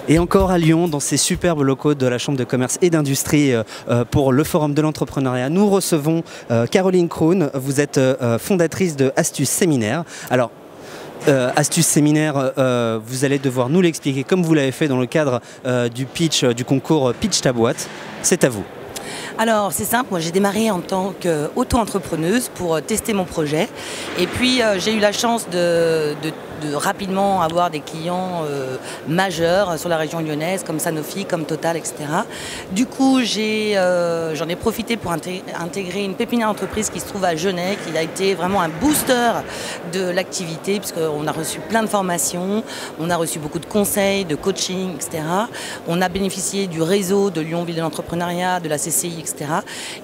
Et encore à Lyon, dans ces superbes locaux de la Chambre de commerce et d'industrie pour le Forum de l'entrepreneuriat, nous recevons Caroline Krohn. Vous êtes fondatrice de Astuce Séminaire. Alors, Astuce Séminaire, vous allez devoir nous l'expliquer comme vous l'avez fait dans le cadre du pitch, du concours Pitch ta boîte. C'est à vous. Alors c'est simple, moi j'ai démarré en tant qu'auto-entrepreneuse pour tester mon projet et puis j'ai eu la chance de rapidement avoir des clients majeurs sur la région lyonnaise comme Sanofi, comme Total, etc. Du coup j'en ai profité pour intégrer une pépinière entreprise qui se trouve à Genève, qui a été vraiment un booster de l'activité puisqu'on a reçu plein de formations, on a reçu beaucoup de conseils, de coaching, etc. On a bénéficié du réseau de Lyon Ville de l'entrepreneuriat, de la CCI, etc.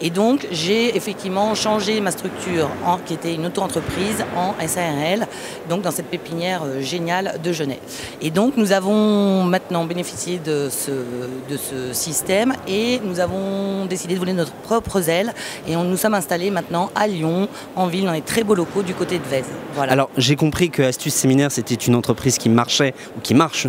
Et donc j'ai effectivement changé ma structure qui était une auto-entreprise en SARL, donc dans cette pépinière géniale de Genève. Et donc nous avons maintenant bénéficié de ce système et nous avons décidé de voler notre propre aile et nous sommes installés maintenant à Lyon, en ville, dans les très beaux locaux du côté de Vèze. Voilà. Alors j'ai compris que Astuce Séminaire c'était une entreprise qui marchait ou qui marche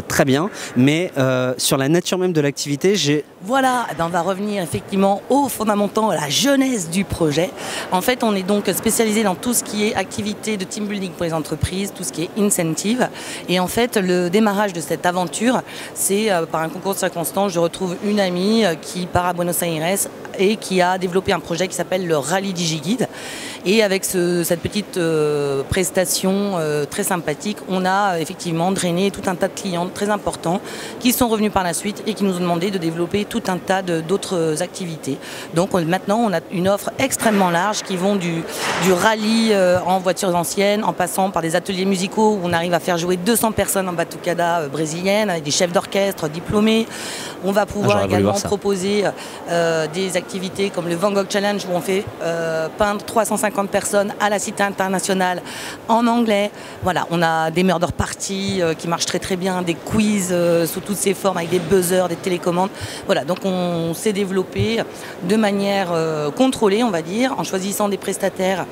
très bien, mais sur la nature même de l'activité, Voilà, on va revenir effectivement aux fondamentaux, à la genèse du projet. En fait, on est donc spécialisé dans tout ce qui est activité de team building pour les entreprises, tout ce qui est incentive. Et en fait, le démarrage de cette aventure, c'est par un concours de circonstances, je retrouve une amie qui part à Buenos Aires et qui a développé un projet qui s'appelle le Rallye DigiGuide. Et avec cette petite prestation très sympathique, on a effectivement drainé tout un tas de clients très importants qui sont revenus par la suite et qui nous ont demandé de développer tout un tas d'autres activités. Donc maintenant, on a une offre extrêmement large qui vont du rallye en voitures anciennes, en passant par des ateliers musicaux où on arrive à faire jouer 200 personnes en batucada brésilienne avec des chefs d'orchestre diplômés. On va pouvoir également proposer des activités comme le Van Gogh Challenge où on fait peindre 350 personnes à la Cité internationale en anglais. Voilà, on a des murder parties qui marchent très très bien, des quiz sous toutes ces formes avec des buzzers, des télécommandes. Voilà, donc on s'est développé de manière contrôlée, on va dire, en choisissant des prestataires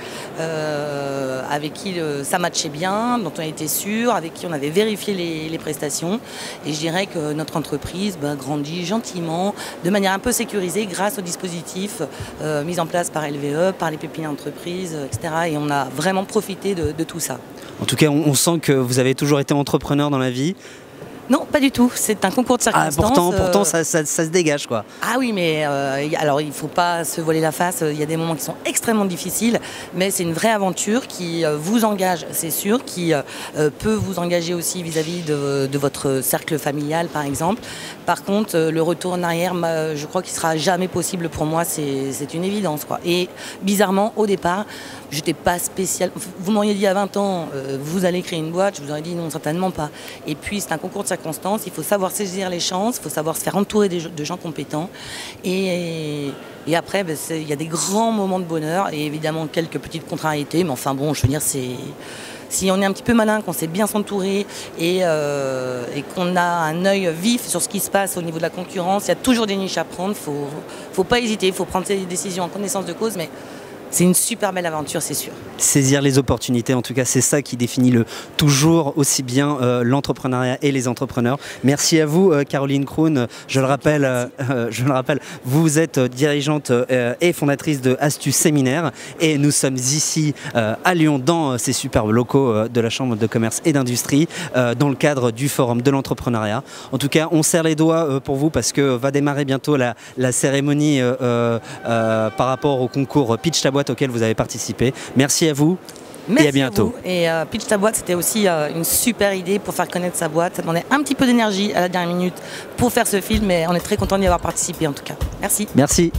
avec qui ça matchait bien, dont on était sûr, avec qui on avait vérifié les prestations. Et je dirais que notre entreprise grandit gentiment, de manière un peu sécurisée grâce au dispositif mis en place par LVE, par les pépinières entreprises, etc. Et on a vraiment profité de tout ça. En tout cas, on sent que vous avez toujours été entrepreneur dans la vie. Non, pas du tout. C'est un concours de circonstances. Pourtant ça se dégage, quoi. Ah oui, mais alors il ne faut pas se voiler la face. Il y a des moments qui sont extrêmement difficiles, mais c'est une vraie aventure qui vous engage, c'est sûr, qui peut vous engager aussi vis-à-vis de votre cercle familial, par exemple. Par contre, le retour en arrière, je crois qu'il ne sera jamais possible pour moi. C'est une évidence, quoi. Et bizarrement, au départ, je n'étais pas spécial. Vous m'auriez dit à 20 ans, vous allez créer une boîte, je vous aurais dit non, certainement pas. Et puis c'est un concours de circonstances, il faut savoir saisir les chances, il faut savoir se faire entourer de gens compétents. Et après, il y a des grands moments de bonheur et évidemment quelques petites contrariétés, mais enfin bon, je veux dire, si on est un petit peu malin, qu'on sait bien s'entourer et qu'on a un œil vif sur ce qui se passe au niveau de la concurrence, il y a toujours des niches à prendre, faut pas hésiter, il faut prendre ses décisions en connaissance de cause, mais c'est une super belle aventure, c'est sûr. Saisir les opportunités, en tout cas, c'est ça qui définit toujours aussi bien l'entrepreneuriat et les entrepreneurs. Merci à vous, Caroline Krohn. Je le rappelle, vous êtes dirigeante et fondatrice de Astuce Séminaire et nous sommes ici à Lyon dans ces superbes locaux de la Chambre de commerce et d'industrie dans le cadre du Forum de l'entrepreneuriat. En tout cas, on serre les doigts pour vous parce que va démarrer bientôt la cérémonie par rapport au concours Pitch ta boîte auquel vous avez participé. Merci à vous. Merci et à bientôt. Et Pitch ta boîte, c'était aussi une super idée pour faire connaître sa boîte. Ça demandait un petit peu d'énergie à la dernière minute pour faire ce film, mais on est très content d'y avoir participé en tout cas. Merci. Merci.